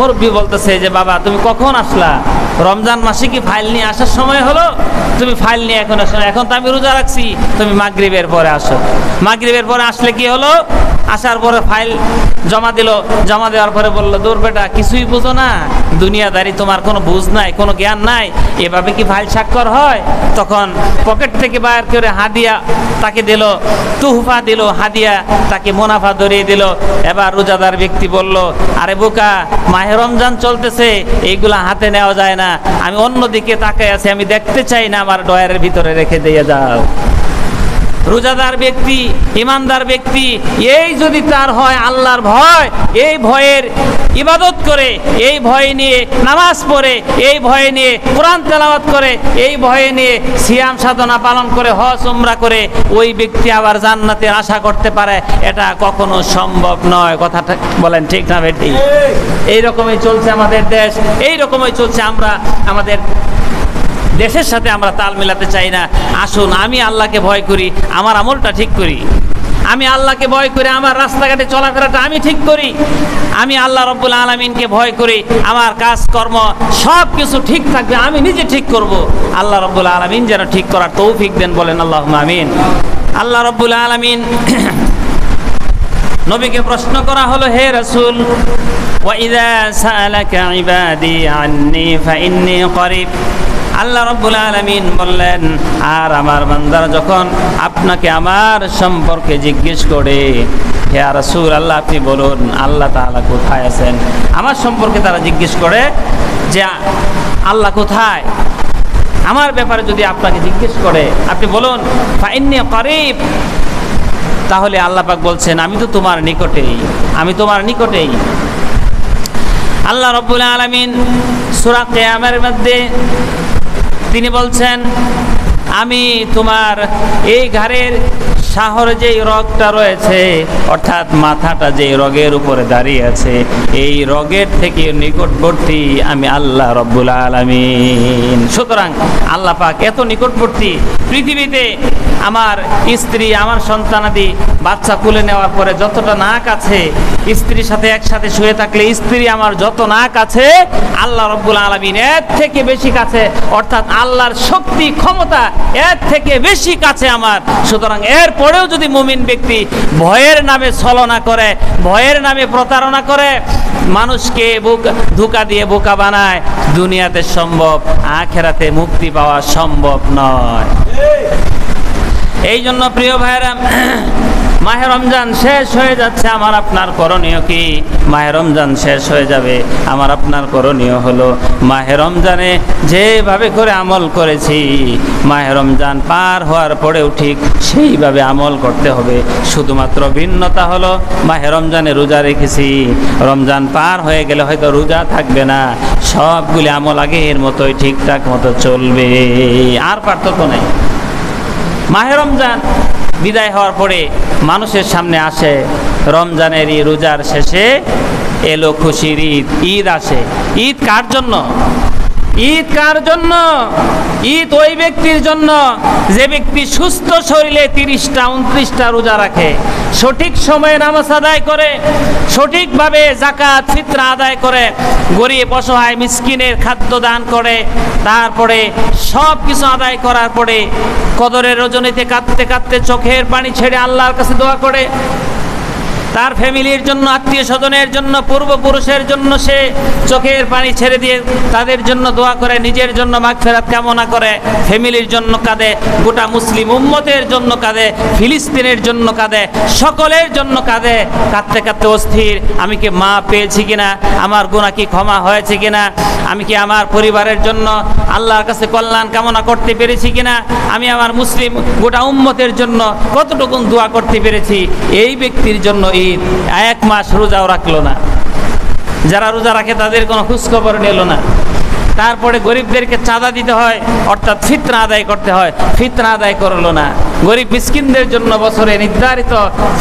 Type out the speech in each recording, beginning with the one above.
মুরব্বী বলতেছে যে বাবা তুমি কখন আসলা? রমজান মাসে কি ফাইল নিয়ে আসার সময় হলো? তুমি ফাইল নিয়ে এখন আসো, এখন তো আমি রোজা রাখছি, তুমি মাগরিবের পরে আসো। মাগরিবের পরে আসলে কি হলো? আসার পরে ফাইল জমা দিল, জমা দেওয়ার পরে বললো দূর বেটা কিছুই বুঝো না, দুনিয়াদারি তোমার কোনো বুঝ নাই, কোনো জ্ঞান নাই, এভাবে কি ফাইল স্বাক্ষর হয়? তখন পকেট থেকে বাইর করে হাদিয়া তাকে দিল, তুহফা দিল, হাদিয়া তাকে মুনাফা ধরিয়ে দিল। এবার রোজাদার ব্যক্তি বলল আরে বোকা, মাহে রমজান চলতেছে, এইগুলা হাতে নেওয়া যায় না, আমি অন্যদিকে তাকায় আছি, আমি দেখতে চাই না, আমার ডয়ারের ভিতরে রেখে দিয়ে যাও। রোজাদার ব্যক্তি, ইমানদার ব্যক্তি, এই যদি তার হয় আল্লাহর ভয়, এই ভয়ের ইবাদত করে, এই ভয় নিয়ে নামাজ পড়ে, এই ভয় নিয়ে কোরআন তেলাওয়াত করে, এই ভয়ে নিয়ে সিয়াম সাধনা পালন করে, হজ উমরা করে, ওই ব্যক্তি আবার জান্নাতের আশা করতে পারে, এটা কখনো সম্ভব নয়। কথাটা বলেন ঠিক না বেটি? এইরকমই চলছে আমাদের দেশ, এইরকমই চলছে। আমরা আমাদের দেশের সাথে আমরা তাল মিলাতে চাই না। আসুন আমি আল্লাহকে ভয় করি, আমার আমলটা ঠিক করি। আমি আল্লাহকে ভয় করি, আমার রাস্তাঘাটে চলাফেরাটা আমি ঠিক করি। আমি আল্লাহ রাব্বুল আলামিনকে ভয় করি, আমার কাজকর্ম সব কিছু ঠিক থাকবে, আমি নিজে ঠিক করব। আল্লাহ রাব্বুল আলামিন যেন ঠিক করার তৌফিক দেন, বলেন আল্লাহুম্মা আমিন। আল্লাহ রাব্বুল আলামিন নবীকে প্রশ্ন করা হলো, হে রাসূল, ওয়া ইযা সাআলাকা ইবাদি আন্নী ফাইন্নী করিব। আল্লাহ রাব্বুল আলামিন বললেন, আর আমার বান্দারা যখন আপনাকে আমার সম্পর্কে জিজ্ঞেস করে, হে রাসূল আল্লাহ আপনি বলুন আল্লাহ তাআলা কোথায় আছেন। আমার সম্পর্কে তারা জিজ্ঞেস করে যে আল্লাহ কোথায়, আমার ব্যাপারে যদি আপনাকে জিজ্ঞেস করে আপনি বলুন ফাইন্নী করিব, তাহলে আল্লাহ পাক বলছেন আমি তো তোমার নিকটেই, আমি তোমার নিকটেই। আল্লাহ রাব্বুল আলামিন সূরা কিয়ামের মধ্যে তিনি বলছেন আমি তোমার এই ঘাড়ের শাহরে যেই রগটা রয়েছে, অর্থাৎ মাথাটা যেই রগের উপরে দাঁড়িয়ে আছে, এই রগের থেকে নিকটবর্তী আমি আল্লাহ রাব্বুল আলামিন। সুতরাং আল্লাহ পাক এত নিকটবর্তী, পৃথিবীতে আমার স্ত্রী, আমার সন্তানাদি বাচ্চা কুলে নেওয়ার পরে যতটা নাক আছে, স্ত্রীর সাথে একসাথে শুয়ে থাকলে স্ত্রী আমার যত নাক আছে, আল্লাহ রাব্বুল আলামিন এর থেকে বেশি কাছে, অর্থাৎ আল্লাহর শক্তি ক্ষমতা এর থেকে বেশি কাছে আমার। সুতরাং এর পরেও যদি মুমিন ব্যক্তি ভয়ের নামে ছলনা করে, ভয়ের নামে প্রতারণা করে, মানুষকে ধোঁকা দিয়ে বোকা বানায়, দুনিয়াতে সম্ভব, আখিরাতে মুক্তি পাওয়া সম্ভব নয়। এই জন্য প্রিয় ভাইরা, মাহে রমজান শেষ হয়ে যাচ্ছে, আমার আপনার করণীয় কি? মাহে রমজান শেষ হয়ে যাবে, আমার আপনার করণীয় হলো মাহে রমজানে যেভাবে করে আমল করেছি, মাহে রমজান পার হওয়ার পরেও ঠিক সেইভাবে আমল করতে হবে। শুধুমাত্র ভিন্নতা হলো মাহে রমজানে রোজা রেখেছি, রমজান পার হয়ে গেলে হয়তো রোজা থাকবে না, সবগুলি আমল আগের মতোই ঠিকঠাক মতো চলবে, আর পার্থক্য নেই। মাহে রমজান বিদায় হওয়ার পরে মানুষের সামনে আসে রমজানের এই রোজার শেষে এলো খুশির ঈদ, ঈদ আসে। ঈদ কার জন্য? ঈদ কার জন্য? ঈদ ওই ব্যক্তির জন্য যে ব্যক্তি সুস্থ শরীরে 30টা 29টা রোজা রাখে, সঠিক সময়ে নামাজ আদায় করে, সঠিকভাবে যাকাত ফিতরা আদায় করে, গরিব অসহায় মিসকিনের খাদ্য দান করে, তারপরে সব কিছু আদায় করার পরে কদরের রজনীতে কাঁদতে কাঁদতে চোখের পানি ছেড়ে আল্লাহর কাছে দোয়া করে, তার ফ্যামিলির জন্য, আত্মীয় স্বজনের জন্য, পূর্বপুরুষের জন্য সে চোখের পানি ছেড়ে দিয়ে তাদের জন্য দোয়া করে, নিজের জন্য মাগফিরাত কামনা করে, ফ্যামিলির জন্য কাঁদে, গোটা মুসলিম উম্মতের জন্য কাঁদে, ফিলিস্তিনের জন্য কাঁদে, সকলের জন্য কাঁদে। কাঁদতে কাঁদতে অস্থির, আমি কি মা পেয়েছি কিনা, আমার গুনাহ কি ক্ষমা হয়েছে কিনা, আমি কি আমার পরিবারের জন্য আল্লাহর কাছে কল্যাণ কামনা করতে পেরেছি কিনা, আমি আমার মুসলিম গোটা উম্মতের জন্য কতটুকু দোয়া করতে পেরেছি। এই ব্যক্তির জন্য ঈদ। 1 মাস রোজাও রাখলো না, যারা রোজা রাখে তাদের কোনো খোঁজখবর নিল না, তারপরে গরিবদেরকে চাঁদা দিতে হয়, অর্থাৎ ফিতরা আদায় করতে হয়, ফিতরা আদায় করলো না। গরিব মিসকিনদের জন্য বছরে নির্ধারিত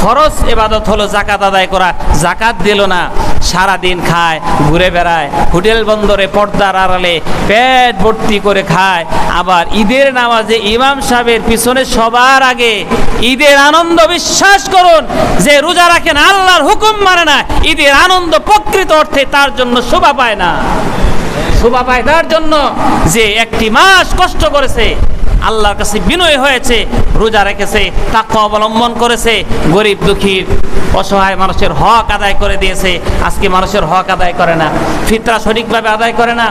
ফরজ ইবাদত হলো জাকাত আদায় করা, জাকাত দিল না। সারাদিন খায়, ঘুরে বেড়ায়, হোটেল বন্দরে পর্দার আড়ালে পেট ভর্তি করে খায়, আবার ঈদের নামাজে ইমাম সাহেবের পিছনে সবার আগে ঈদের আনন্দ, বিশ্বাস করুন যে রোজা রাখেন আল্লাহর হুকুম মানে না, ঈদের আনন্দ প্রকৃত অর্থে তার জন্য শোভা পায় না। শোভা পায় তার জন্য যে একটি মাস কষ্ট করেছে, আল্লাহর কাছে বিনয় হয়েছে, রোজা রেখেছে, তাকওয়া অবলম্বন করেছে, গরিব দুঃখী অসহায় মানুষের হক আদায় করে দিয়েছে। আজকে মানুষের হক আদায় করে না, ফিতরা সঠিকভাবে আদায় করে না।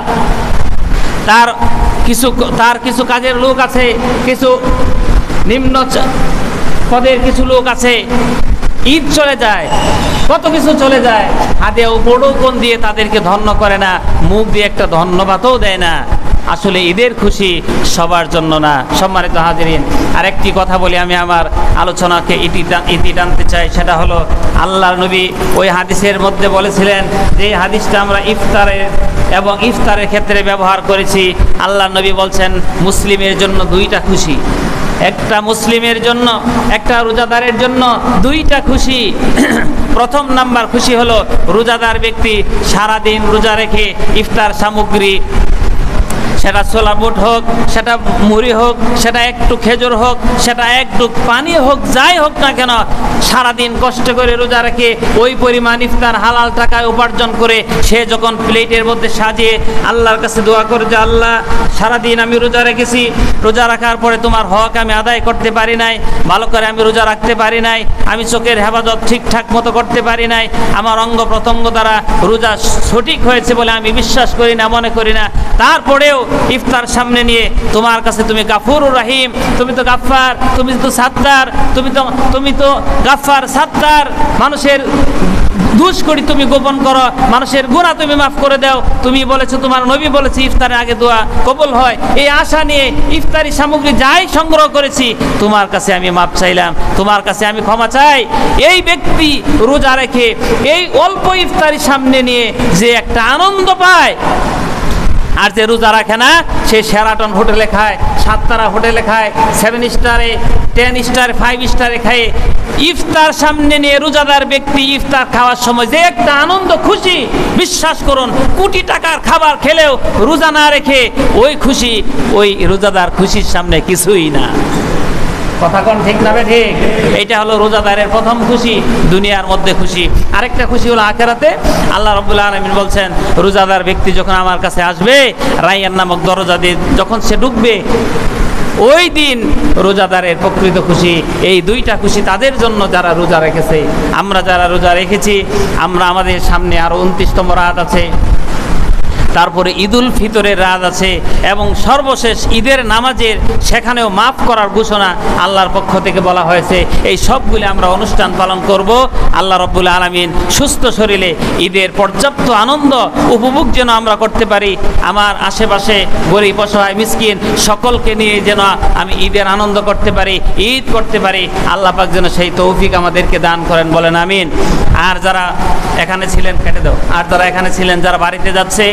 তার কিছু কাজের লোক আছে, কিছু নিম্ন পদের কিছু লোক আছে, ঈদ চলে যায়, কত কিছু চলে যায়, হাতে উপঢৌকন দিয়ে তাদেরকে ধন্য করে না, মুখ দিয়ে একটা ধন্যবাদও দেয় না। আসলে ঈদের খুশি সবার জন্য না। সম্মানিত হাজিরিন, আরেকটি কথা বলি, আমি আমার আলোচনাকে ইতি টানতে চাই। সেটা হলো আল্লাহর নবী ওই হাদিসের মধ্যে বলেছিলেন, যে হাদিসটা আমরা ইফতারের ক্ষেত্রে ব্যবহার করেছি। আল্লাহর নবী বলছেন মুসলিমের জন্য দুইটা খুশি, একটা মুসলিমের জন্য, একটা রোজাদারের জন্য দুইটা খুশি। প্রথম নাম্বার খুশি হলো রোজাদার ব্যক্তি সারাদিন রোজা রেখে ইফতার সামগ্রী, সেটা ছোলা বুট হোক, সেটা মুড়ি হোক, সেটা একটু খেজুর হোক, সেটা একটু পানি হোক, যাই হোক না কেন, সারাদিন কষ্ট করে রোজা রেখে ওই পরিমাণ ইফতার হালাল টাকায় উপার্জন করে সে যখন প্লেটের মধ্যে সাজিয়ে আল্লাহর কাছে দোয়া করে যে আল্লাহ, সারাদিন আমি রোজা রেখেছি, রোজা রাখার পরে তোমার হক আমি আদায় করতে পারি নাই, ভালো করে আমি রোজা রাখতে পারি নাই, আমি চোখের হেফাজত ঠিকঠাক মতো করতে পারি নাই, আমার অঙ্গ প্রত্যঙ্গ দ্বারা রোজা সঠিক হয়েছে বলে আমি বিশ্বাস করি না, মনে করি না, তারপরেও ইফতার সামনে নিয়ে তোমার কাছে তুমি গাফুরুর রহিম, তুমি তো গাফফার, তুমি তো সাত্তার, তুমি তো গাফফার সাত্তার, মানুষের দোষ করি তুমি গোপন করো, মানুষের গুনাহ তুমি মাফ করে দাও, তুমি বলেছো, তোমার নবী বলেছে ইফতারের আগে দোয়া কবুল হয়, এই আশা নিয়ে ইফতারি সামগ্রী যাই সংগ্রহ করেছি তোমার কাছে আমি মাফ চাইলাম, তোমার কাছে আমি ক্ষমা চাই। এই ব্যক্তি রোজা রেখে এই অল্প ইফতারি সামনে নিয়ে যে একটা আনন্দ পায়, আর যে রোজা রাখে না সে শেরাটন হোটেলে খায়, 7 তারা হোটেলে খায়, 7 স্টারে, 10 স্টারে, 5 স্টারে খায়। ইফতার সামনে নিয়ে রোজাদার ব্যক্তি ইফতার খাওয়ার সময় যে একটা আনন্দ, খুশি, বিশ্বাস করুন কোটি টাকার খাবার খেলেও রোজা না রেখে ওই খুশি, ওই রোজাদার খুশির সামনে কিছুই না। কথা কোন ঠিক না ঠিক? এইটা হলো রোজাদারের প্রথম খুশি, দুনিয়ার মধ্যে খুশি। আরেকটা খুশি হলো আখিরাতে। আল্লাহ রাব্বুল আলামিন বলছেন, রোজাদার ব্যক্তি যখন আমার কাছে আসবে, রায়্যান নামক দরজা দিয়ে যখন সে ঢুকবে, ওই দিন রোজাদারের প্রকৃত খুশি। এই দুইটা খুশি তাদের জন্য যারা রোজা রেখেছে। আমরা যারা রোজা রেখেছি, আমাদের সামনে আরো 29তম রাত আছে, তারপরে ঈদুল ফিতরের রাত আছে, এবং সর্বশেষ ঈদের নামাজের সেখানেও মাফ করার ঘোষণা আল্লাহর পক্ষ থেকে বলা হয়েছে। এই সবগুলি আমরা অনুষ্ঠান পালন করব। আল্লাহ রাব্বুল আলামিন সুস্থ শরীরে ঈদের পর্যাপ্ত আনন্দ উপভোগ যেন আমরা করতে পারি। আমার আশেপাশে গরিব অসহায় মিসকিন সকলকে নিয়ে যেন আমি ঈদের আনন্দ করতে পারি, ঈদ করতে পারি। আল্লাহ পাক যেন সেই তৌফিক আমাদেরকে দান করেন, বলেন আমিন। আর যারা এখানে ছিলেন, কেটে দাও, আর যারা এখানে ছিলেন, যারা বাড়িতে যাচ্ছে,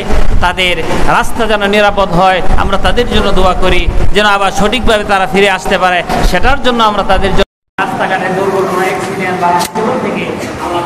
তাদের রাস্তা যেন নিরাপদ হয়, আমরা তাদের জন্য দোয়া করি, যেন আবার সঠিকভাবে তারা ফিরে আসতে পারে। সেটার জন্য আমরা তাদের জন্য রাস্তাঘাটে দুর্ঘটনা, অ্যাক্সিডেন্ট বা থেকে আল্লাহ